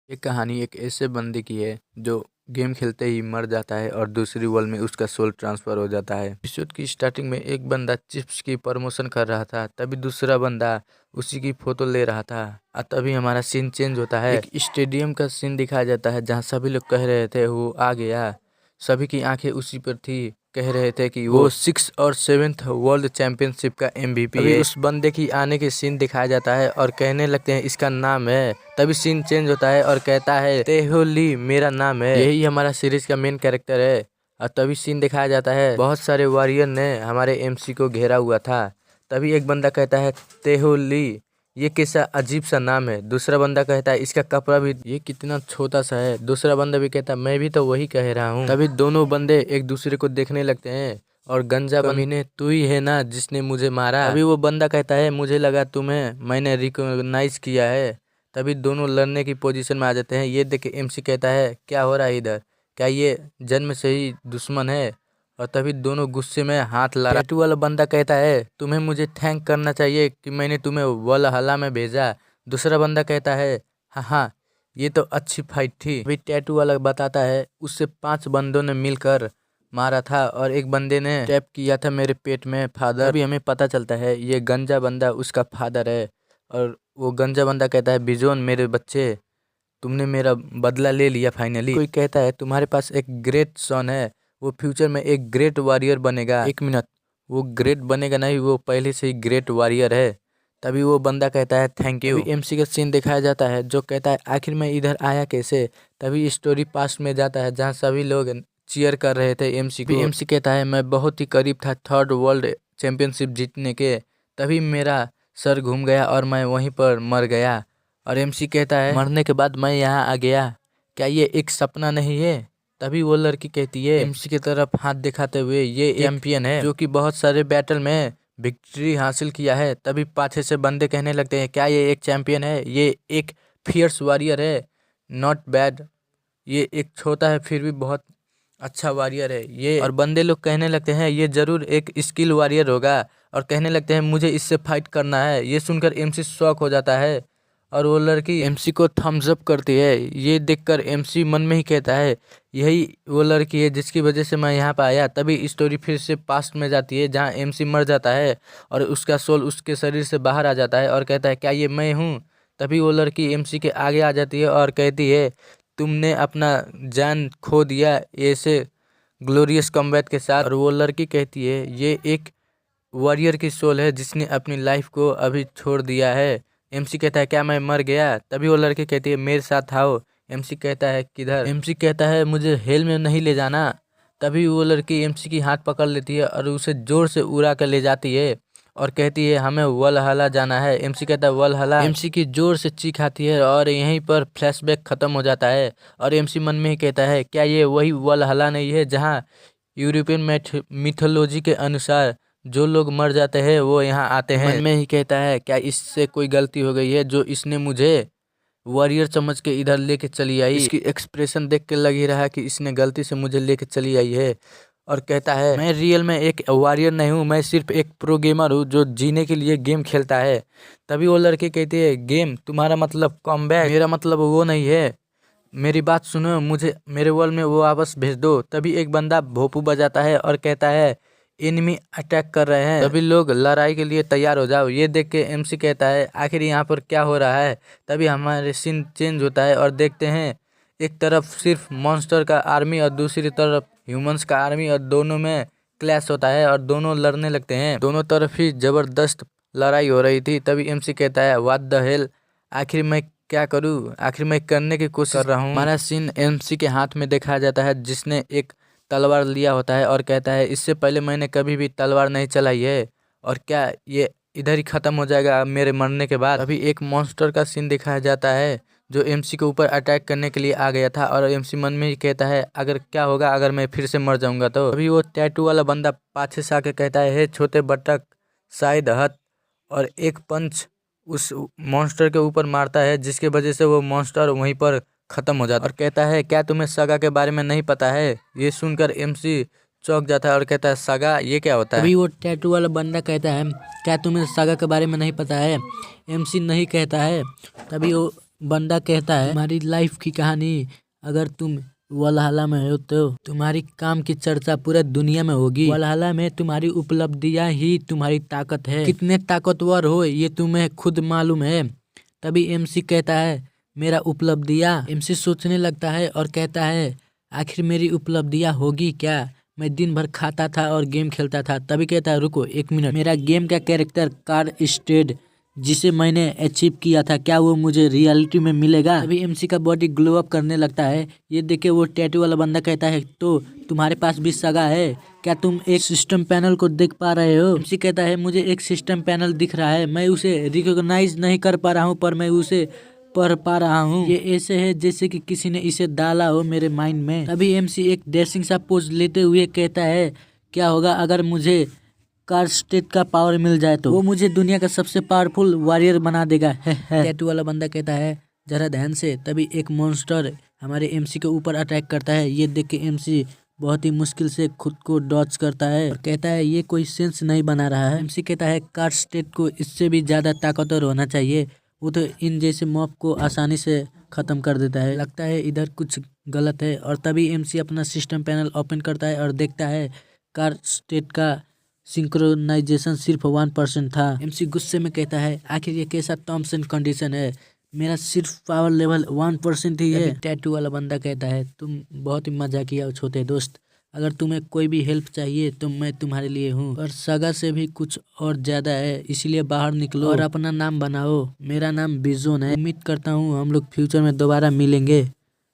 ये कहानी एक ऐसे बंदे की है जो गेम खेलते ही मर जाता है और दूसरी वर्ल्ड में उसका सोल ट्रांसफर हो जाता है। एपिसोड की स्टार्टिंग में एक बंदा चिप्स की प्रमोशन कर रहा था, तभी दूसरा बंदा उसी की फोटो ले रहा था और तभी हमारा सीन चेंज होता है। एक स्टेडियम का सीन दिखाया जाता है जहाँ सभी लोग कह रहे थे वो आ गया। सभी की आंखें उसी पर थी, कह रहे थे कि वो 6 और 7th वर्ल्ड चैंपियनशिप का MVP है। उस बंदे की आने के सीन दिखाया जाता है और कहने लगते हैं इसका नाम है। तभी सीन चेंज होता है और कहता है तेहो ली मेरा नाम है। यही हमारा सीरीज का मेन कैरेक्टर है। और तभी सीन दिखाया जाता है बहुत सारे वॉरियर ने हमारे MC को घेरा हुआ था। तभी एक बंदा कहता है तेहो ली ये कैसा अजीब सा नाम है। दूसरा बंदा कहता है इसका कपड़ा भी ये कितना छोटा सा है। दूसरा बंदा भी कहता है मैं भी तो वही कह रहा हूँ। तभी दोनों बंदे एक दूसरे को देखने लगते हैं और गंजा कमीने तू ही है ना जिसने मुझे मारा। तभी वो बंदा कहता है मुझे लगा तुम्हें मैंने रिकॉग्नाइज किया है। तभी दोनों लड़ने की पोजीशन में आ जाते हैं। ये देख के MC कहता है क्या हो रहा है इधर, क्या ये जन्म से ही दुश्मन है। और तभी दोनों गुस्से में हाथ लड़ा। टैटू वाला बंदा कहता है तुम्हें मुझे थैंक करना चाहिए कि मैंने तुम्हें वलहला में भेजा। दूसरा बंदा कहता है हाँ हाँ ये तो अच्छी फाइट थी। अभी टैटू वाला बताता है उससे 5 बंदों ने मिलकर मारा था और एक बंदे ने टैप किया था मेरे पेट में फादर। अभी हमें पता चलता है ये गंजा बंदा उसका फादर है। और वो गंजा बंदा कहता है बिजोन मेरे बच्चे तुमने मेरा बदला ले लिया फाइनली। कोई कहता है तुम्हारे पास एक ग्रेट सन है, वो फ्यूचर में एक ग्रेट वॉरियर बनेगा। 1 मिनट, वो ग्रेट बनेगा नहीं, वो पहले से ही ग्रेट वॉरियर है। तभी वो बंदा कहता है थैंक यू। MC का सीन दिखाया जाता है जो कहता है आखिर मैं इधर आया कैसे। तभी स्टोरी पास्ट में जाता है जहाँ सभी लोग चीयर कर रहे थे MC को। MC कहता है मैं बहुत ही करीब था 3rd वर्ल्ड चैंपियनशिप जीतने के, तभी मेरा सर घूम गया और मैं वहीं पर मर गया। और MC कहता है मरने के बाद मैं यहाँ आ गया, क्या ये एक सपना नहीं है। तभी वो लड़की कहती है MC की तरफ हाथ दिखाते हुए ये चैंपियन है जो कि बहुत सारे बैटल में विक्ट्री हासिल किया है। तभी पाछे से बंदे कहने लगते हैं क्या ये एक चैंपियन है, ये एक फियर्स वॉरियर है, नॉट बैड, ये एक छोटा है फिर भी बहुत अच्छा वॉरियर है ये। और बंदे लोग कहने लगते हैं ये जरूर एक स्किल वॉरियर होगा और कहने लगते हैं मुझे इससे फाइट करना है। ये सुनकर MC शॉक हो जाता है और वो लड़की MC को थम्स अप करती है। ये देखकर MC मन में ही कहता है यही वो लड़की है जिसकी वजह से मैं यहाँ पर आया। तभी स्टोरी फिर से पास्ट में जाती है जहाँ MC मर जाता है और उसका सोल उसके शरीर से बाहर आ जाता है और कहता है क्या ये मैं हूँ। तभी वो लड़की MC के आगे आ जाती है और कहती है तुमने अपना जान खो दिया ऐसे ग्लोरियस कॉम्बैट के साथ। और वो लड़की कहती है ये एक वॉरियर की सोल है जिसने अपनी लाइफ को अभी छोड़ दिया है। MC कहता है क्या मैं मर गया। तभी वो लड़की कहती है मेरे साथ आओ। MC कहता है किधर। MC कहता है मुझे हेल में नहीं ले जाना। तभी वो लड़की MC की हाथ पकड़ लेती है और उसे जोर से उड़ा कर ले जाती है और कहती है हमें वलहला जाना है। MC कहता है वलहला। MC की जोर से चीख आती है और यहीं पर फ्लैशबैक खत्म हो जाता है और MC मन में ही कहता है क्या ये वही वलहला नहीं है जहाँ यूरोपियन मिथोलॉजी के अनुसार जो लोग मर जाते हैं वो यहाँ आते हैं। मन में ही कहता है क्या इससे कोई गलती हो गई है जो इसने मुझे वॉरियर समझ के इधर लेके चली आई। इसकी एक्सप्रेशन देख के लग ही रहा है कि इसने गलती से मुझे लेके चली आई है। और कहता है मैं रियल में एक वॉरियर नहीं हूँ, मैं सिर्फ एक प्रो गेमर हूँ जो जीने के लिए गेम खेलता है। तभी वो लड़की कहती है गेम तुम्हारा मतलब कॉम्बैट, मेरा मतलब वो नहीं है, मेरी बात सुनो, मुझे मेरे वर्ल्ड में वो वापस भेज दो। तभी एक बंदा भोपू बजाता है और कहता है एनिमी अटैक कर रहे हैं, तभी लोग लड़ाई के लिए तैयार हो जाओ। ये देख के MC कहता है आखिर यहाँ पर क्या हो रहा है। तभी हमारे सीन चेंज होता है और देखते हैं एक तरफ सिर्फ मॉन्स्टर का आर्मी और दूसरी तरफ ह्यूमंस का आर्मी और दोनों में क्लैश होता है और दोनों लड़ने लगते हैं। दोनों तरफ ही जबरदस्त लड़ाई हो रही थी। तभी MC कहता है व्हाट द हेल, आखिर मैं क्या करूँ, आखिर मैं करने की कोशिश कर रहा हूँ। हमारा सीन MC के हाथ में देखा जाता है जिसने एक तलवार लिया होता है और कहता है इससे पहले मैंने कभी भी तलवार नहीं चलाई है और क्या ये इधर ही ख़त्म हो जाएगा मेरे मरने के बाद। अभी एक मॉन्स्टर का सीन दिखाया जाता है जो MC के ऊपर अटैक करने के लिए आ गया था और MC मन में ही कहता है अगर क्या होगा अगर मैं फिर से मर जाऊंगा तो। अभी वो टैटू वाला बंदा पाछे से आके कहता है हे छोटे बटक शायद हथ, और एक पंच उस मॉन्स्टर के ऊपर मारता है जिसके वजह से वो मॉन्स्टर वहीं पर खत्म हो जाता है और कहता है क्या तुम्हें सगा के बारे में नहीं पता है। ये सुनकर MC चौंक जाता है और कहता है सगा ये क्या होता है। अभी वो टैटू वाला बंदा कहता है क्या तुम्हें सगा के बारे में नहीं पता है। MC नहीं कहता है। तभी वो बंदा कहता है तुम्हारी लाइफ की कहानी अगर तुम वलहला में हो तो तुम्हारी काम की चर्चा पूरे दुनिया में होगी। वलहला में तुम्हारी उपलब्धियां ही तुम्हारी ताकत है। कितने ताकतवर हो ये तुम्हें खुद मालूम है। तभी एमसी कहता है मेरा उपलब्धियां। एमसी सोचने लगता है और कहता है आखिर मेरी उपलब्धियां होगी क्या। मैं दिन भर खाता था और गेम खेलता था। तभी कहता है रुको 1 मिनट, मेरा गेम का कैरेक्टर कार स्टेड जिसे मैंने अचीव किया था क्या वो मुझे रियलिटी में मिलेगा। तभी एमसी का बॉडी ग्लो अप करने लगता है। ये देखे वो टैटू वाला बंदा कहता है तो तुम्हारे पास भी सगा है क्या, तुम एक सिस्टम पैनल को देख पा रहे हो। एमसी कहता है मुझे एक सिस्टम पैनल दिख रहा है, मैं उसे रिकॉग्नाइज नहीं कर पा रहा हूँ पर मैं उसे पढ़ पा रहा हूँ। ये ऐसे है जैसे कि किसी ने इसे डाला हो मेरे माइंड में। तभी एमसी एक डैशिंग सा पोज लेते हुए कहता है क्या होगा अगर मुझे कार स्टेट का पावर मिल जाए तो वो मुझे दुनिया का सबसे पावरफुल वॉरियर बना देगा। टैटू वाला बंदा कहता है जरा ध्यान से। तभी एक मॉन्स्टर हमारे एमसी के ऊपर अटैक करता है। ये देख के एमसी बहुत ही मुश्किल से खुद को डॉच करता है और कहता है ये कोई सेंस नहीं बना रहा है। एमसी कहता है कार स्टेट को इससे भी ज्यादा ताकतवर होना चाहिए, वो तो इन जैसे मॉब को आसानी से खत्म कर देता है। लगता है इधर कुछ गलत है। और तभी एमसी अपना सिस्टम पैनल ओपन करता है और देखता है कार स्टेट का सिंक्रोनाइजेशन सिर्फ 1% था। एमसी गुस्से में कहता है आखिर ये कैसा टर्म्स एंड कंडीशन है, मेरा सिर्फ पावर लेवल 1% ही है। टैटू वाला बंदा कहता है तुम बहुत ही मजाकिया छोटे दोस्त, अगर तुम्हें कोई भी हेल्प चाहिए तो मैं तुम्हारे लिए हूँ, पर सगा से भी कुछ और ज्यादा है, इसलिए बाहर निकलो और अपना नाम बनाओ। मेरा नाम बिजोन है, उम्मीद करता हूँ हम लोग फ्यूचर में दोबारा मिलेंगे,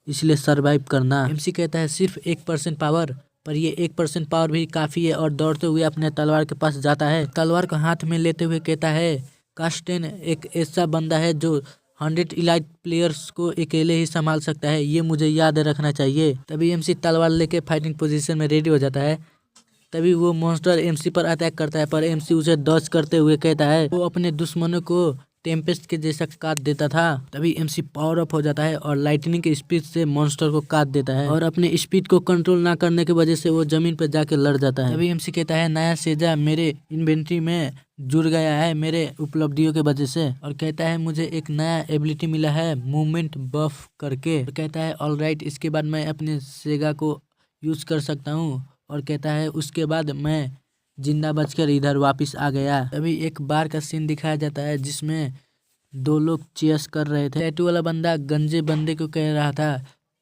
इसलिए सरवाइव करना। एमसी कहता है सिर्फ 1% पावर, पर ये 1% पावर भी काफी है। और दौड़ते हुए अपने तलवार के पास जाता है, तलवार को हाथ में लेते हुए कहता है कास्टेन एक ऐसा बंदा है जो 100 इलाइट प्लेयर्स को अकेले ही संभाल सकता है, ये मुझे याद रखना चाहिए। तभी एमसी तलवार लेके फाइटिंग पोजीशन में रेडी हो जाता है। तभी वो मॉन्स्टर एमसी पर अटैक करता है, पर एमसी उसे डॉज करते हुए कहता है वो अपने दुश्मनों को टेम्पेस्ट के जैसा काट देता था। तभी एमसी पावर अप हो जाता है और लाइटनिंग की स्पीड से मॉन्स्टर को काट देता है और अपने स्पीड को कंट्रोल ना करने की वजह से वो जमीन पर जाके लड़ जाता है। तभी एमसी कहता है नया सेजा मेरे इन्वेंट्री में जुड़ गया है मेरे उपलब्धियों के वजह से, और कहता है मुझे एक नया एबिलिटी मिला है मूवमेंट बफ करके। और कहता है ऑलराइट, इसके बाद मैं अपने सेगा को यूज कर सकता हूँ। और कहता है उसके बाद मैं जिंदा बचकर इधर वापस आ गया। तभी एक बार का सीन दिखाया जाता है जिसमें 2 लोग चीयर्स कर रहे थे। टैटू वाला बंदा गंजे बंदे को कह रहा था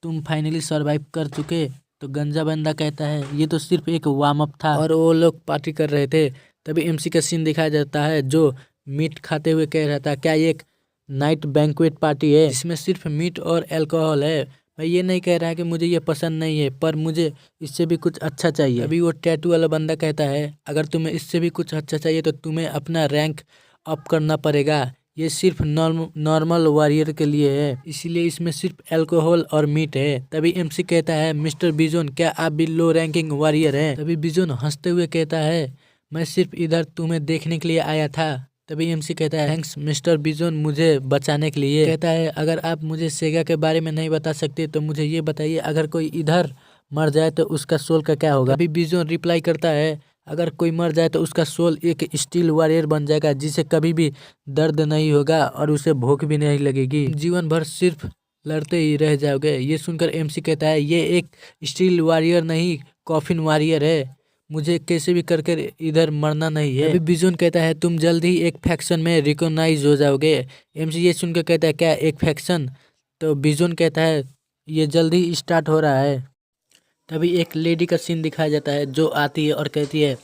तुम फाइनली सरवाइव कर चुके, तो गंजा बंदा कहता है ये तो सिर्फ एक वार्म अप था, और वो लोग पार्टी कर रहे थे। तभी एमसी का सीन दिखाया जाता है जो मीट खाते हुए कह रहा था क्या ये एक नाइट बैंक्वेट पार्टी है जिसमें सिर्फ मीट और अल्कोहल है। मैं ये नहीं कह रहा कि मुझे ये पसंद नहीं है, पर मुझे इससे भी कुछ अच्छा चाहिए। अभी वो टैटू वाला बंदा कहता है अगर तुम्हें इससे भी कुछ अच्छा चाहिए तो तुम्हें अपना रैंक अप करना पड़ेगा, ये सिर्फ नॉर्मल वॉरियर के लिए है, इसीलिए इसमें सिर्फ अल्कोहल और मीट है। तभी एमसी कहता है मिस्टर बिजोन क्या आप भी लो रैंकिंग वॉरियर हैं। तभी बिजोन हंसते हुए कहता है मैं सिर्फ इधर तुम्हें देखने के लिए आया था। तभी एमसी कहता है थैंक्स मिस्टर बिजोन मुझे बचाने के लिए। कहता है अगर आप मुझे सेगा के बारे में नहीं बता सकते तो मुझे ये बताइए अगर कोई इधर मर जाए तो उसका सोल का क्या होगा। अभी बिजोन रिप्लाई करता है अगर कोई मर जाए तो उसका सोल एक स्टील वॉरियर बन जाएगा जिसे कभी भी दर्द नहीं होगा और उसे भूख भी नहीं लगेगी, जीवन भर सिर्फ लड़ते ही रह जाओगे। ये सुनकर एमसी कहता है ये एक स्टील वॉरियर नहीं कॉफिन वॉरियर है, मुझे कैसे भी करके इधर मरना नहीं है। अभी बिजोन कहता है तुम जल्द ही एक फैक्शन में रिकॉग्नाइज हो जाओगे। एमसी ये सुनकर कहता है क्या एक फैक्शन, तो बिजोन कहता है ये जल्द ही स्टार्ट हो रहा है। तभी एक लेडी का सीन दिखाया जाता है जो आती है और कहती है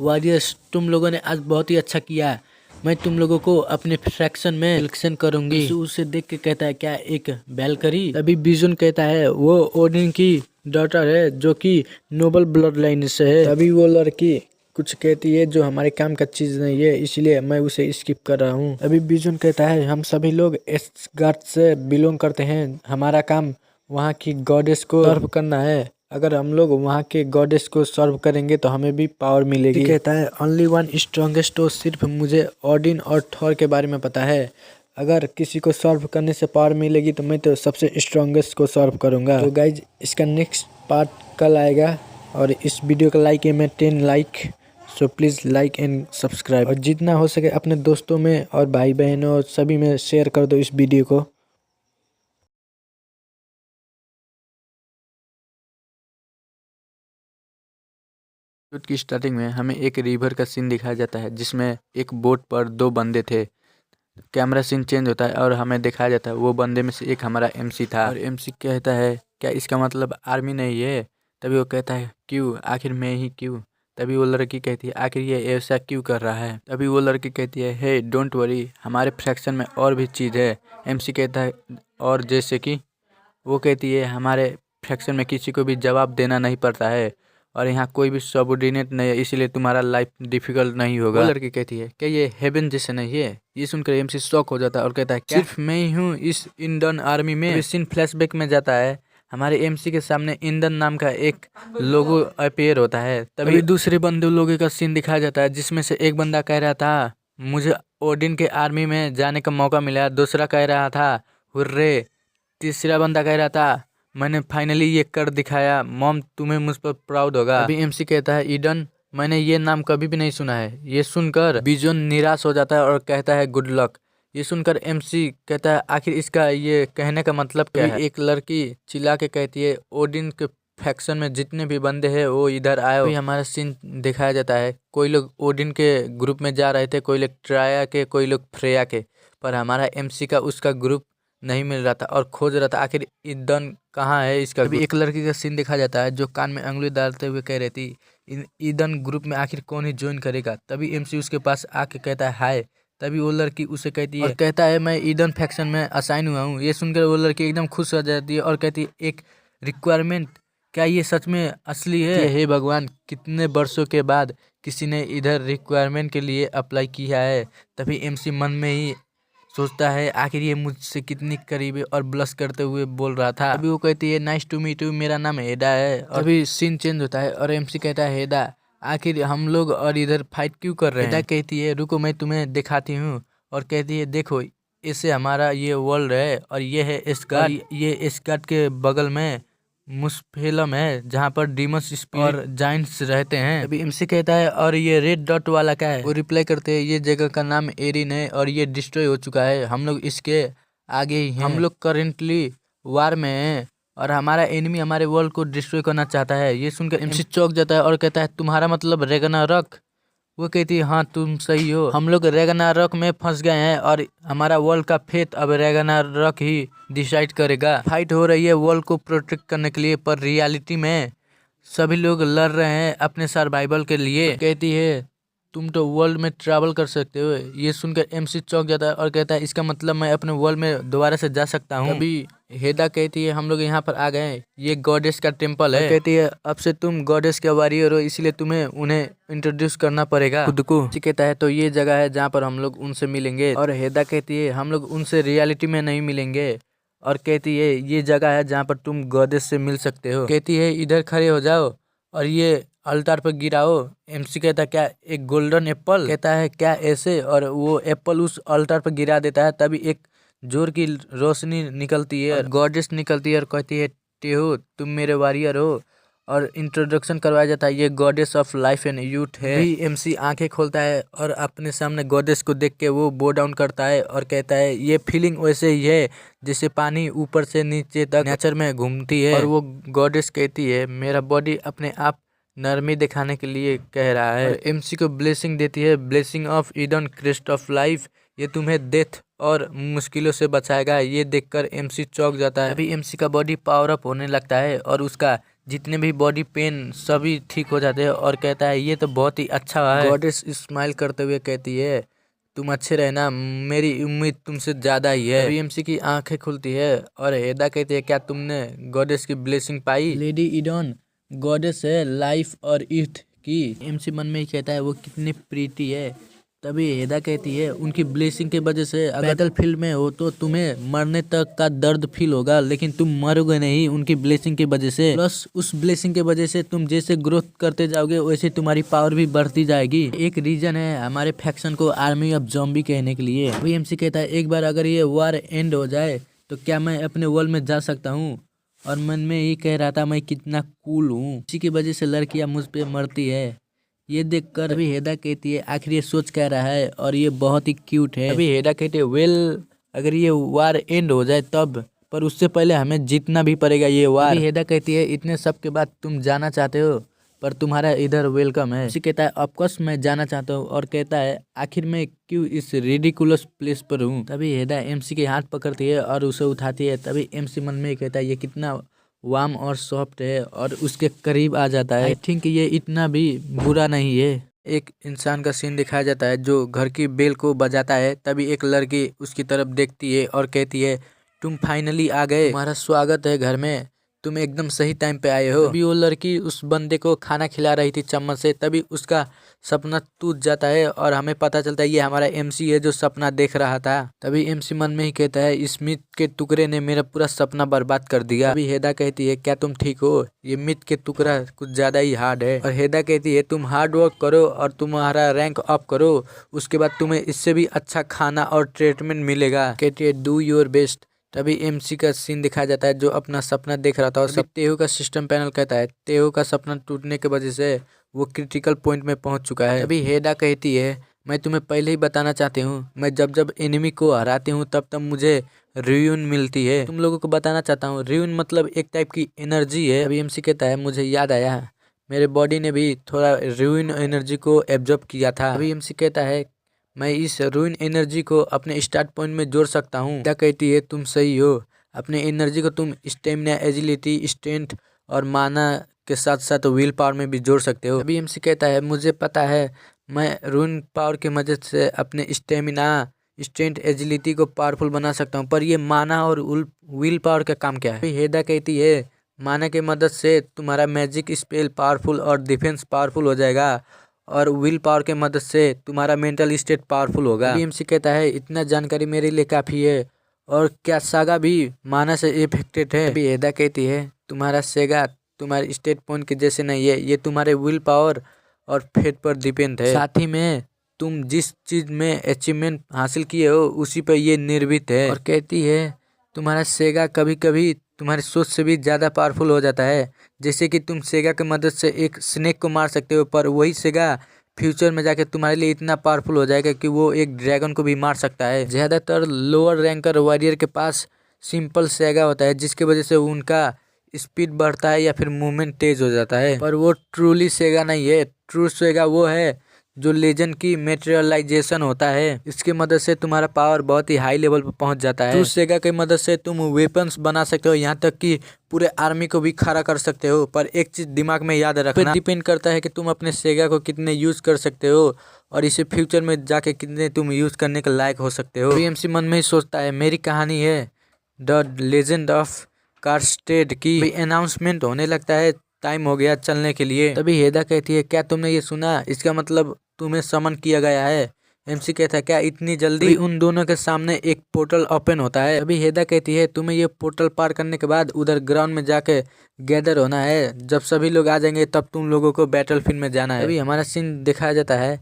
वॉरियर्स तुम लोगों ने आज बहुत ही अच्छा किया, मैं तुम लोगों को अपने फ्रैक्शन में सिलेक्शन करूंगी। उसे देख के कहता है क्या एक बैलकरी। तभी बिजोन कहता है वो ओडिन की डॉटर है जो कि नोबल ब्लड लाइन से है। तभी वो लड़की कुछ कहती है जो हमारे काम का चीज नहीं है, इसलिए मैं उसे स्किप कर रहा हूँ। अभी बिजोन कहता है हम सभी लोग एस्गार्ड से बिलोंग करते हैं, हमारा काम वहाँ की गॉडेस को सर्व करना है, अगर हम लोग वहाँ के गॉडेस को सर्व करेंगे तो हमें भी पावर मिलेगी। कहता है ओनली वन स्ट्रॉन्गेस्ट, तो सिर्फ मुझे ओडिन और थॉर के बारे में पता है, अगर किसी को सॉल्व करने से पावर मिलेगी तो मैं तो सबसे स्ट्रॉन्गेस्ट को सॉल्व करूंगा। तो गाइज इसका नेक्स्ट पार्ट कल आएगा और इस वीडियो का लाइक है मैं 10 like, so please like and subscribe, और जितना हो सके अपने दोस्तों में और भाई बहनों सभी में शेयर कर दो इस वीडियो को। एपिसोड की स्टार्टिंग में हमें एक रिवर का सीन दिखाया जाता है जिसमें एक बोट पर 2 बंदे थे। कैमरा सीन चेंज होता है और हमें दिखाया जाता है वो बंदे में से एक हमारा एमसी था और एमसी कहता है क्या इसका मतलब आर्मी नहीं है? तभी वो कहता है क्यों, आखिर मैं ही क्यों? तभी वो लड़की कहती है आखिर ये ऐसा क्यों कर रहा है? तभी वो लड़की कहती है हे डोंट वरी, हमारे फ्रैक्शन में और भी चीज़ है। एमसी कहता है और जैसे कि? वो कहती है हमारे फ्रैक्शन में किसी को भी जवाब देना नहीं पड़ता है और यहाँ कोई भी सबऑर्डिनेट नहीं है, इसीलिए तुम्हारा लाइफ डिफिकल्ट नहीं होगा। वो लड़की कहती है क्या ये हेवन जैसे नहीं है? ये सुनकर एमसी शॉक हो जाता है और कहता है क्या सिर्फ मैं ही हूँ इस इंडियन आर्मी में? सीन फ्लैशबैक में जाता है, हमारे एमसी के सामने इंडियन नाम का एक लोगो अपीयर होता है। तभी दूसरे बंदे लोगों का सीन दिखाया जाता है जिसमें से एक बंदा कह रहा था मुझे ओडिन के आर्मी में जाने का मौका मिला, दूसरा कह रहा था हुर्रे, तीसरा बंदा कह रहा था मैंने फाइनली ये कर दिखाया, मॉम तुम्हें मुझ पर प्राउड होगा। अभी एमसी कहता है ईडन, मैंने ये नाम कभी भी नहीं सुना है। ये सुनकर बिजोन निराश हो जाता है और कहता है गुड लक। ये सुनकर एमसी कहता है आखिर इसका ये कहने का मतलब क्या है? एक लड़की चिल्ला के कहती है ओडिन के फैक्शन में जितने भी बंदे हैं वो इधर आए। अभी हमारा सीन दिखाया जाता है, कोई लोग ओडिन के ग्रुप में जा रहे थे, कोई लोग ट्राया के, कोई लोग फ्रेया के, पर हमारा एमसी का उसका ग्रुप नहीं मिल रहा था और खोज रहा था आखिर ईडन कहाँ है इसका। अभी एक लड़की का सीन दिखा जाता है जो कान में उंगली डालते हुए कह रही थी ईडन ग्रुप में आखिर कौन ही ज्वाइन करेगा। तभी एमसी उसके पास आके कहता है हाय। तभी वो लड़की उसे कहती है और कहता है मैं ईडन फैक्शन में असाइन हुआ हूँ। ये सुनकर वो लड़की एकदम खुश हो जाती है और कहती है एक रिक्वायरमेंट, क्या ये सच में असली है? हे भगवान, कितने वर्षों के बाद किसी ने इधर रिक्वायरमेंट के लिए अप्लाई किया है। तभी एमसी मन में ही सोचता है आखिर ये मुझसे कितनी करीब है और ब्लश करते हुए बोल रहा था। अभी वो कहती है नाइस टू मीट यू, मेरा नाम हेडा है। और अभी सीन चेंज होता है और एमसी कहता है हेडा आखिर हम लोग और इधर फाइट क्यों कर रहे हैं? हेडा कहती है रुको मैं तुम्हें दिखाती हूँ और कहती है देखो इससे हमारा ये वर्ल्ड है और ये है एस्गार्ड, ये एस्गार्ड के बगल में मुस्फेलम है जहाँ पर डीमंस स्पिरिट और जाइंट्स रहते हैं। अभी एमसी कहता है और ये रेड डॉट वाला क्या है? वो रिप्लाई करते हैं ये जगह का नाम एरिन है और ये डिस्ट्रॉय हो चुका है, हम लोग इसके आगे ही हैं। हम लोग करेंटली वार में हैं और हमारा एनिमी हमारे वर्ल्ड को डिस्ट्रॉय करना चाहता है। ये सुनकर एमसी चौंक जाता है और कहता है तुम्हारा मतलब रैग्नारॉक? वो कहती है हाँ तुम सही हो, हम लोग रैग्नारॉक में फंस गए हैं और हमारा वर्ल्ड का फेट अब रैग्नारॉक ही डिसाइड करेगा। फाइट हो रही है वर्ल्ड को प्रोटेक्ट करने के लिए, पर रियलिटी में सभी लोग लड़ रहे हैं अपने सर्वाइवल के लिए। कहती है तुम तो वर्ल्ड में ट्रैवल कर सकते हो। ये सुनकर एमसी चौंक जाता है और कहता है इसका मतलब मैं अपने वर्ल्ड में दोबारा से जा सकता हूँ। अभी हेडा कहती है हम लोग यहाँ पर आ गए हैं, ये गॉडेस का टेम्पल है। कहती है अब से तुम गॉडेस के वॉरियर हो इसलिए तुम्हें उन्हें इंट्रोड्यूस करना पड़ेगा खुद को। कहता है तो ये जगह है जहाँ पर हम लोग उनसे मिलेंगे। और हेडा कहती है हम लोग उनसे रियलिटी में नहीं मिलेंगे और कहती है ये जगह है जहाँ पर तुम गॉडेस से मिल सकते हो। कहती है इधर खड़े हो जाओ और ये अल्टार पर गिराओ। एमसी कहता है क्या एक गोल्डन एप्पल? कहता है क्या ऐसे? और वो एप्पल उस अल्टार पर गिरा देता है। तभी एक जोर की रोशनी निकलती है, गॉडेस निकलती है और कहती है टेहो तुम मेरे वॉरियर हो और इंट्रोडक्शन करवाया जाता है, ये goddess of life and youth है। भी एमसी आंखें खोलता है और अपने सामने गॉडेस को देख के वो बो डाउन करता है और कहता है ये फीलिंग वैसे ही है जैसे पानी ऊपर से नीचे तक नेचर में घूमती है। और वो गॉडेस कहती है मेरा बॉडी अपने आप नरमी दिखाने के लिए कह रहा है। एमसी को ब्लेसिंग देती है, blessing of Eden Christ of life, ये तुम्हें डेथ और मुश्किलों से बचाएगा। ये देखकर एमसी चौंक जाता है। अभी एमसी का बॉडी पावर अप होने लगता है और उसका जितने भी बॉडी पेन सभी ठीक हो जाते हैं और कहता है ये तो बहुत ही अच्छा है। गॉडेस स्माइल करते हुए कहती है तुम अच्छे रहना, मेरी उम्मीद तुमसे ज़्यादा ही है। अभी एमसी की आंखें खुलती है और हेडा कहती है क्या तुमने गॉडेस की ब्लेसिंग पाई? लेडी ईडन गॉडेस है लाइफ और यूथ की। एमसी मन में ही कहता है वो कितनी प्रीति है। तभी हेडा कहती है उनकी ब्लेसिंग के वजह से अगर बैटल फील्ड में हो तो तुम्हें मरने तक का दर्द फील होगा लेकिन तुम मरोगे नहीं उनकी ब्लेसिंग की वजह से। प्लस उस ब्लेसिंग की वजह से तुम जैसे ग्रोथ करते जाओगे वैसे तुम्हारी पावर भी बढ़ती जाएगी। एक रीजन है हमारे फैक्शन को आर्मी ऑफ ज़ॉम्बी कहने के लिए। वही एमसी कहता है एक बार अगर ये वॉर एंड हो जाए तो क्या मैं अपने वर्ल्ड में जा सकता हूँ? और मन में ये कह रहा था मैं कितना कूल हूँ, इसी की वजह से लड़कियां मुझ पे मरती है। ये देखकर अभी हेडा कहती है आखिर ये सोच कह रहा है और ये बहुत ही क्यूट है। अभी हेडा कहती है वेल अगर ये वार एंड हो जाए तब, पर उससे पहले हमें जीतना भी पड़ेगा ये वार। अभी हेडा कहती है इतने सब के बाद तुम जाना चाहते हो पर तुम्हारा इधर वेलकम है। एमसी कहता है ऑफकोर्स मैं जाना चाहता हूँ, और कहता है आखिर मैं क्यों इस रिडिकुलस प्लेस पर हूँ। तभी हेदा एमसी के हाथ पकड़ती है और उसे उठाती है। तभी एमसी मन में कहता है ये कितना वार्म और सॉफ्ट है, और उसके करीब आ जाता है। आई थिंक ये इतना भी बुरा नहीं है। एक इंसान का सीन दिखाया जाता है जो घर की बेल को बजाता है। तभी एक लड़की उसकी तरफ देखती है और कहती है तुम फाइनली आ गए, तुम्हारा स्वागत है घर में, तुम एकदम सही टाइम पे आए हो। तभी वो लड़की उस बंदे को खाना खिला रही थी चम्मच से। तभी उसका सपना टूट जाता है और हमें पता चलता है ये हमारा एमसी है जो सपना देख रहा था। तभी एमसी मन में ही कहता है स्मिथ के टुकड़े ने मेरा पूरा सपना बर्बाद कर दिया। तभी हेदा कहती है क्या तुम ठीक हो, ये मिथ के टुकड़ा कुछ ज्यादा ही हार्ड है। और हेदा कहती है तुम हार्ड वर्क करो और तुम्हारा रैंक अप करो, उसके बाद तुम्हें इससे भी अच्छा खाना और ट्रीटमेंट मिलेगा। कहती है डू योर बेस्ट। तभी एमसी का सीन दिखाया जाता है जो अपना सपना देख रहा था, और सब तेहू का सिस्टम पैनल कहता है तेहू का सपना टूटने की वजह से वो क्रिटिकल पॉइंट में पहुंच चुका है। तभी हेडा कहती है मैं तुम्हें पहले ही बताना चाहती हूँ, मैं जब जब एनिमी को हराती हूँ तब तब मुझे रियून मिलती है। तुम लोगों को बताना चाहता हूँ रियून मतलब एक टाइप की एनर्जी है। अभी एमसी कहता है मुझे याद आया, मेरे बॉडी ने भी थोड़ा रियून एनर्जी को एब्जॉर्ब किया था। अभी एमसी कहता है मैं इस रूइन एनर्जी को अपने स्टार्ट पॉइंट में जोड़ सकता हूँ। क्या कहती है तुम सही हो, अपने एनर्जी को तुम स्टेमिना, एजिलिटी, स्ट्रेंथ और माना के साथ साथ व्हील पावर में भी जोड़ सकते हो। अभी एमसी कहता है मुझे पता है, मैं रूइन पावर की मदद से अपने स्टेमिना, स्ट्रेंथ, एजिलिटी को पावरफुल बना सकता हूँ, पर ये माना और व्हील पावर का काम क्या है। अभी हेडा कहती है माना की मदद से तुम्हारा मैजिक स्पेल पावरफुल और डिफेंस पावरफुल हो जाएगा, और विल पावर के मदद से तुम्हारा मेंटल स्टेट पावरफुल होगा। एमसी कहता है इतना जानकारी मेरे लिए काफ़ी है, और क्या सागा भी माना से इफेक्टेड है। अभी हेदा कहती है तुम्हारा सेगा तुम्हारे स्टेट पॉइंट के जैसे नहीं है, ये तुम्हारे विल पावर और फेट पर डिपेंड है। साथ ही में तुम जिस चीज़ में अचीवमेंट हासिल किए हो उसी पर ये निर्मित है। और कहती है तुम्हारा सेगा कभी कभी तुम्हारी सोच से भी ज़्यादा पावरफुल हो जाता है, जैसे कि तुम सेगा की मदद से एक स्नेक को मार सकते हो, पर वही सेगा फ्यूचर में जाके तुम्हारे लिए इतना पावरफुल हो जाएगा कि वो एक ड्रैगन को भी मार सकता है। ज़्यादातर लोअर रैंकर वॉरियर के पास सिंपल सेगा होता है जिसकी वजह से उनका स्पीड बढ़ता है या फिर मूवमेंट तेज हो जाता है, पर वो ट्रूली सेगा नहीं है। ट्रू सेगा वो है जो लेजेंड की मेटेरियलाइजेशन होता है, इसकी मदद से तुम्हारा पावर बहुत ही हाई लेवल पर पहुंच जाता है। ट्रू सेगा की मदद से तुम वेपन्स बना सकते हो, यहाँ तक कि पूरे आर्मी को भी खड़ा कर सकते हो, पर एक चीज दिमाग में याद रखना, डिपेंड करता है कि तुम अपने सेगा को कितने यूज कर सकते हो और इसे फ्यूचर में जाके कितने तुम यूज करने के लायक हो सकते हो। बीएमसी मन में ही सोचता है मेरी कहानी है द लेजेंड ऑफ कार्स्टेड की अनाउंसमेंट होने लगता है, टाइम हो गया चलने के लिए। तभी हेदा कहती है क्या तुमने ये सुना, इसका मतलब तुम्हें समन किया गया है। एमसी कहता है क्या इतनी जल्दी। उन दोनों के सामने एक पोर्टल ओपन होता है। अभी हेदा कहती है तुम्हें ये पोर्टल पार करने के बाद उधर ग्राउंड में जाके गैदर होना है, जब सभी लोग आ जाएंगे तब तुम लोगों को बैटल फील्ड में जाना है। अभी हमारा सीन दिखाया जाता है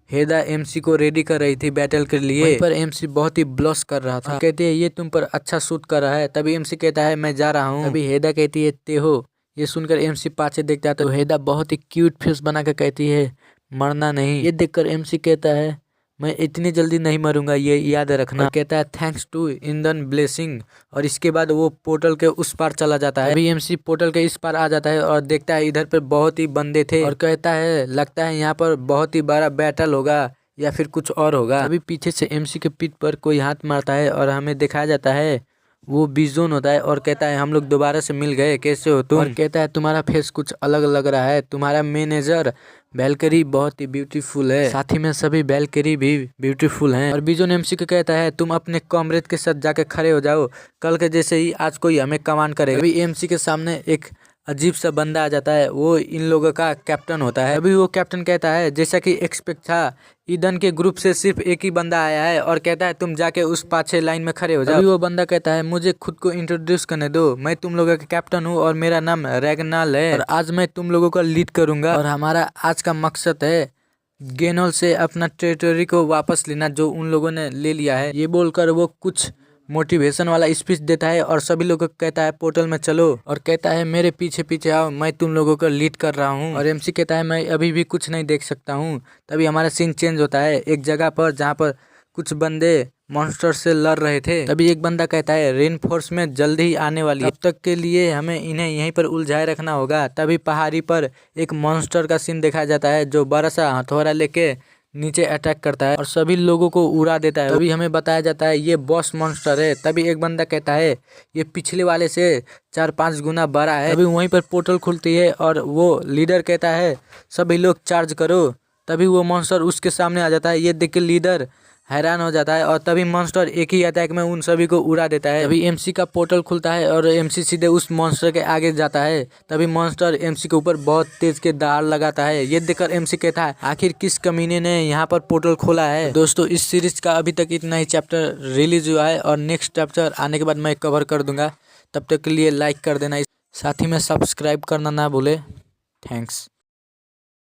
हेदा एमसी को रेडी कर रही थी बैटल के लिए, पर एमसी बहुत ही ब्लश कर रहा था। कहती है ये तुम पर अच्छा सूट कर रहा है। तभी एमसी कहता है मैं जा रहा हूँ। अभी हेदा कहती है ते हो। ये सुनकर एमसी पाछे देखता है तो हेदा बहुत ही क्यूट फेस बना कर कहती है मरना नहीं। ये देखकर एमसी कहता है मैं इतनी जल्दी नहीं मरूंगा, ये याद रखना। कहता है थैंक्स टू इंदन ब्लेसिंग, और इसके बाद वो पोर्टल के उस पार चला जाता है। अभी एमसी पोर्टल के इस पार आ जाता है और देखता है इधर पर बहुत ही बंदे थे, और कहता है लगता है यहाँ पर बहुत ही बड़ा बैटल होगा या फिर कुछ और होगा। अभी पीछे से एमसी के पीठ पर कोई हाथ मारता है और हमें दिखाया जाता है वो बिजोन होता है, और कहता है हम लोग दोबारा से मिल गए, कैसे हो तुम। और कहता है तुम्हारा फेस कुछ अलग लग रहा है, तुम्हारा मैनेजर वैल्करी बहुत ही ब्यूटीफुल है, साथ ही में सभी वैल्करी भी ब्यूटीफुल हैं। और बिजोन एमसी को कहता है तुम अपने कॉमरेड के साथ जाके खड़े हो जाओ, कल के जैसे ही आज कोई हमें कमांड करेगा। अभी एमसी के सामने एक अजीब सा बंदा आ जाता है, वो इन लोगों का कैप्टन होता है। अभी वो कैप्टन कहता है जैसा कि एक्सपेक्ट था ईदन के ग्रुप से सिर्फ एक ही बंदा आया है, और कहता है तुम जाके उस पाछे लाइन में खड़े हो जाओ। अभी वो बंदा कहता है मुझे खुद को इंट्रोड्यूस करने दो, मैं तुम लोगों का कैप्टन हूँ और मेरा नाम रैगनाल है, और आज मैं तुम लोगों का लीड करूंगा, और हमारा आज का मकसद है गेनोल से अपना टेरिटरी को वापस लेना जो उन लोगों ने ले लिया है। ये बोलकर वो कुछ मोटिवेशन वाला स्पीच देता है और सभी लोगों को कहता है पोर्टल में चलो, और कहता है मेरे पीछे पीछे आओ, मैं तुम लोगों को लीड कर रहा हूँ। और एमसी कहता है मैं अभी भी कुछ नहीं देख सकता हूँ। तभी हमारा सीन चेंज होता है एक जगह पर जहाँ पर कुछ बंदे मॉन्स्टर से लड़ रहे थे। तभी एक बंदा कहता है रेनफोर्समेंट जल्दी ही आने वाली है, तब तक के लिए हमें इन्हें यहीं पर उलझाए रखना होगा। तभी पहाड़ी पर एक मॉन्स्टर का सीन दिखाया जाता है जो बड़ा सा हथौड़ा लेके नीचे अटैक करता है और सभी लोगों को उड़ा देता है। तभी हमें बताया जाता है ये बॉस मॉन्स्टर है। तभी एक बंदा कहता है ये पिछले वाले से 4-5 गुना बड़ा है। तभी वहीं पर पोर्टल खुलती है और वो लीडर कहता है सभी लोग चार्ज करो। तभी वो मॉन्स्टर उसके सामने आ जाता है। ये देख के लीडर हैरान हो जाता है और तभी मॉन्स्टर एक ही अटैक में उन सभी को उड़ा देता है। तभी एमसी का पोर्टल खुलता है और एमसी सीधे उस मॉन्स्टर के आगे जाता है। तभी मॉन्स्टर एमसी के ऊपर बहुत तेज के दहाड़ लगाता है। ये देखकर एमसी कहता है आखिर किस कमीने ने यहाँ पर पोर्टल खोला है। दोस्तों इस सीरीज का अभी तक इतना ही चैप्टर रिलीज हुआ है और नेक्स्ट चैप्टर आने के बाद मैं कवर कर दूंगा। तब तक के लिए लाइक कर देना, साथ ही में सब्सक्राइब करना ना भूले। थैंक्स।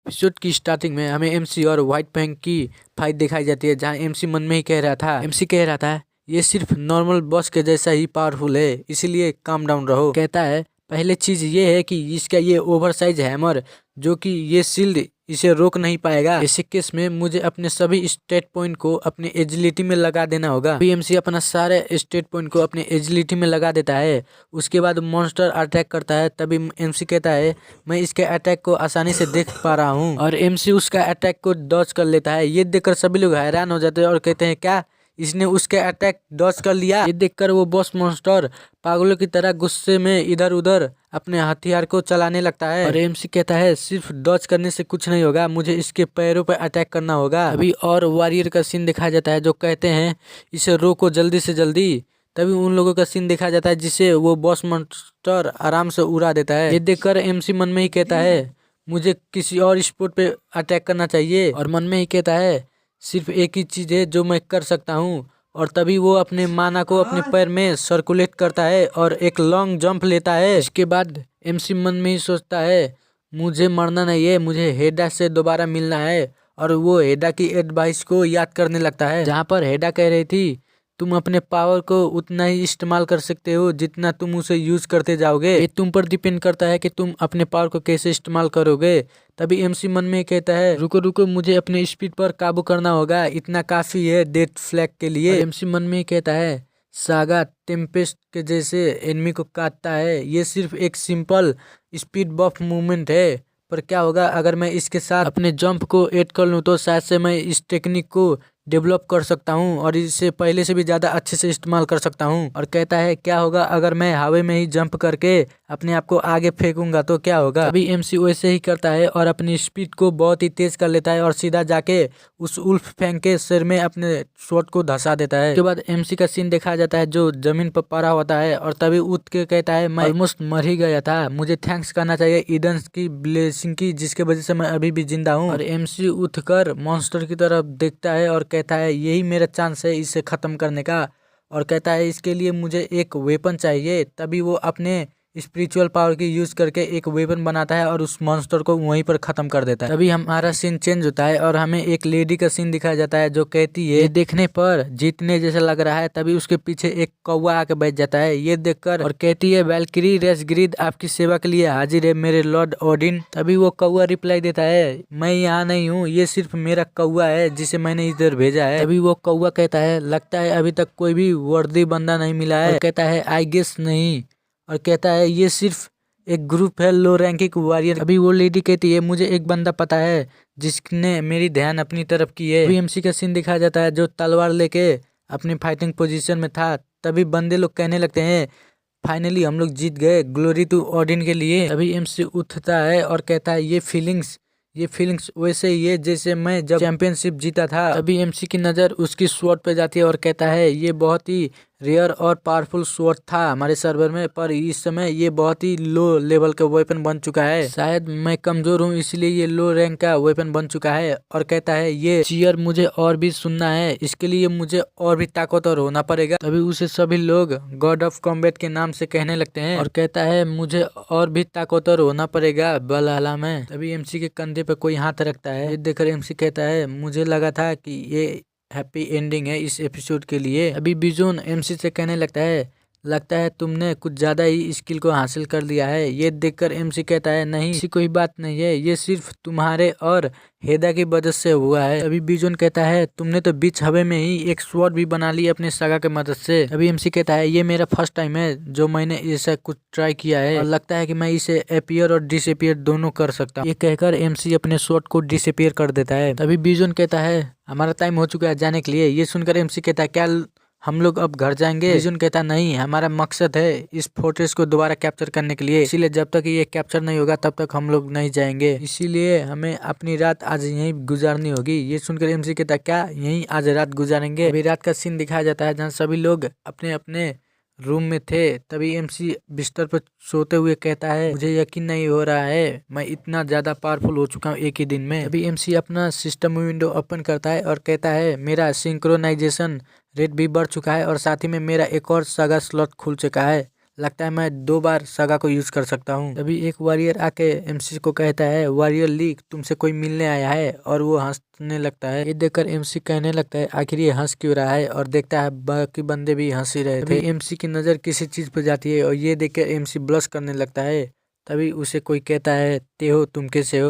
एपिसोड की स्टार्टिंग में हमें एमसी और व्हाइट फैंग की फाइट दिखाई जाती है, जहां एमसी मन में ही कह रहा था, एमसी कह रहा था ये सिर्फ नॉर्मल बॉस के जैसा ही पावरफुल है, इसीलिए काम डाउन रहो। कहता है पहले चीज ये है कि इसका ये ओवरसाइज हैमर जो कि ये शील्ड इसे रोक नहीं पाएगा। ऐसे केस में मुझे अपने सभी स्टेट पॉइंट को अपने एजिलिटी में लगा देना होगा। बीएमसी अपना सारे स्टेट पॉइंट को अपने एजिलिटी में लगा देता है। उसके बाद मॉन्स्टर अटैक करता है। तभी एमसी कहता है मैं इसके अटैक को आसानी से देख पा रहा हूँ और एमसी उसका अटैक को डॉज कर लेता है। ये देखकर सभी लोग हैरान हो जाते हैं और कहते हैं क्या इसने उसके अटैक डॉज कर लिया। ये देखकर वो बॉस मॉन्स्टर पागलों की तरह गुस्से में इधर उधर अपने हथियार को चलाने लगता है और एमसी कहता है सिर्फ डॉज करने से कुछ नहीं होगा, मुझे इसके पैरों पर अटैक करना होगा। अभी और वॉरियर का सीन दिखाया जाता है जो कहते हैं इसे रोको जल्दी से जल्दी। तभी उन लोगों का सीन दिखाया जाता है जिसे वो बॉस मॉन्स्टर आराम से उड़ा देता है। ये देखकर एमसी मन में ही कहता है मुझे किसी और स्पॉट पे अटैक करना चाहिए और मन में ही कहता है सिर्फ एक ही चीज है जो मैं कर सकता हूँ। और तभी वो अपने माना को अपने पैर में सर्कुलेट करता है और एक लॉन्ग जंप लेता है। इसके बाद एमसी मन में ही सोचता है मुझे मरना नहीं है, मुझे हेडा से दोबारा मिलना है। और वो हेडा की एडवाइस को याद करने लगता है, जहाँ पर हेडा कह रही थी तुम अपने पावर को उतना ही इस्तेमाल कर सकते हो जितना तुम उसे यूज करते जाओगे, ये तुम पर डिपेंड करता है कि तुम अपने पावर को कैसे इस्तेमाल करोगे। तभी एमसी मन में कहता है रुको रुको मुझे अपने स्पीड पर काबू करना होगा, इतना काफी है डेथ फ्लैग के लिए। एमसी मन में कहता है सागा टेम्पेस्ट के जैसे एनिमी को काटता है, ये सिर्फ एक सिंपल स्पीड बफ मूवमेंट है, पर क्या होगा अगर मैं इसके साथ अपने जंप को ऐड कर लूँ तो शायद से मैं इस टेक्निक को डेवलप कर सकता हूँ और इसे पहले से भी ज़्यादा अच्छे से इस्तेमाल कर सकता हूँ। और कहता है क्या होगा अगर मैं हवा में ही जंप करके अपने आप को आगे फेंकूंगा तो क्या होगा। अभी एमसी वैसे ही करता है और अपनी स्पीड को बहुत ही तेज कर लेता है और सीधा जाके उस उल्फ फैंग के सिर में अपने शॉट को धंसा देता है। उसके बाद एमसी का सीन दिखाया जाता है जो जमीन पर पड़ा होता है और तभी उठ के कहता है मैं ऑलमोस्ट मर ही गया था, मुझे थैंक्स करना चाहिए ईडन की ब्लेसिंग की जिसके वजह से मैं अभी भी जिंदा हूँ। और एमसी उठकर मॉन्स्टर की तरफ देखता है और कहता है यही मेरा चांस है इसे खत्म करने का, और कहता है इसके लिए मुझे एक वेपन चाहिए। तभी वो अपने स्पिरिचुअल पावर की यूज करके एक वेपन बनाता है और उस मॉन्स्टर को वहीं पर खत्म कर देता है। तभी हमारा सीन चेंज होता है और हमें एक लेडी का सीन दिखाया जाता है जो कहती है ये देखने पर जीतने जैसा लग रहा है। तभी उसके पीछे एक कौवा आके बैठ जाता है ये देखकर और कहती है वैल्किरी रेसग्रीड आपकी सेवा के लिए हाजिर है मेरे लॉर्ड ओडिन। तभी वो कौवा रिप्लाई देता है मैं यहाँ नहीं हूँ, ये सिर्फ मेरा कौवा है जिसे मैंने इधर भेजा है। तभी वो कौवा कहता है लगता है अभी तक कोई भी वर्दी बंदा नहीं मिला है। और कहता है आई गेस नहीं, और कहता है ये सिर्फ एक ग्रुप है लो रैंकिंग वॉरियर। अभी वो लेडी कहती है मुझे एक बंदा पता है जिसने मेरी ध्यान अपनी तरफ की है। बीएमसी का सीन दिखाया जाता है जो तलवार लेके अपनी फाइटिंग पोजीशन में था। तभी बंदे लोग कहने लगते हैं फाइनली हम लोग जीत गए, ग्लोरी टू ओडिन के लिए। तभी एमसी उठता है और कहता है ये फीलिंग्स वैसे ही है जैसे मैं जब चैंपियनशिप जीता था। तभी एमसी की नज़र उसकी स्वॉर्ड पे जाती है और कहता है ये बहुत ही रेयर और पावरफुल स्वॉर्ड था हमारे सर्वर में, पर इस समय ये बहुत ही लो लेवल का वेपन बन चुका है, शायद मैं कमजोर हूँ इसलिए ये लो रैंक का वेपन बन चुका है। और कहता है ये चीयर मुझे और भी सुनना है, इसके लिए मुझे और भी ताकतवर होना पड़ेगा। तभी उसे सभी लोग गॉड ऑफ कॉम्बैट के नाम से कहने लगते हैं और कहता है मुझे और भी ताकतवर होना पड़ेगा वलहला में। तभी एमसी के कंधे पे कोई हाथ रखता है, ये देखकर एमसी कहता है मुझे लगा था कि ये हैप्पी एंडिंग है इस एपिसोड के लिए। अभी बिजोन एमसी से कहने लगता है लगता है तुमने कुछ ज्यादा ही स्किल को हासिल कर लिया है। ये देखकर एमसी कहता है, नहीं ऐसी कोई बात नहीं है, ये सिर्फ तुम्हारे और हेदा की वजह से हुआ है। अभी बीजोन कहता है, तुमने तो बीच हवा में ही एक स्वॉर्ड भी बना ली अपने सागा की मदद से। अभी एमसी कहता है, ये मेरा फर्स्ट टाइम है जो मैंने ऐसा कुछ ट्राई किया है और लगता है कि मैं इसे अपीयर और डिसअपीयर दोनों कर सकता हूँ। ये कहकर एमसी अपने स्वॉर्ड को डिसअपीयर कर देता है। तभी बीजोन कहता है, हमारा टाइम हो चुका है जाने के लिए। ये सुनकर एमसी कहता है, क्या हम लोग अब घर जाएंगे? बीजोन कहता, नहीं, हमारा मकसद है इस फोर्ट्रेस को दोबारा कैप्चर करने के लिए, इसीलिए जब तक ये कैप्चर नहीं होगा तब तक हम लोग नहीं जाएंगे, इसीलिए हमें अपनी रात आज यहीं गुजारनी होगी। ये सुनकर एमसी कहता, क्या यहीं आज रात गुजारेंगे? अभी रात का सीन दिखाया जाता है जहाँ सभी लोग अपने अपने रूम में थे। तभी एमसी बिस्तर पर सोते हुए कहता है, मुझे यकीन नहीं हो रहा है मैं इतना ज्यादा पावरफुल हो चुका हूँ एक ही दिन में। अभी एमसी अपना सिस्टम विंडो ओपन करता है और कहता है, मेरा सिंक्रोनाइजेशन रेट भी बढ़ चुका है और साथ ही में मेरा एक और सागा स्लॉट खुल चुका है। लगता है मैं 2 बार सागा को यूज कर सकता हूँ। तभी एक वॉरियर आके एमसी को कहता है, वॉरियर ली, तुमसे कोई मिलने आया है, और वो हंसने लगता है। ये देखकर एमसी कहने लगता है, आखिर ये हंस क्यों रहा है, और देखता है बाकी बंदे भी हंस ही रहे थे। एमसी की नजर किसी चीज पर जाती है और ये देखकर एमसी ब्लश करने लगता है। तभी उसे कोई कहता है, ते हो, तुम कैसे हो?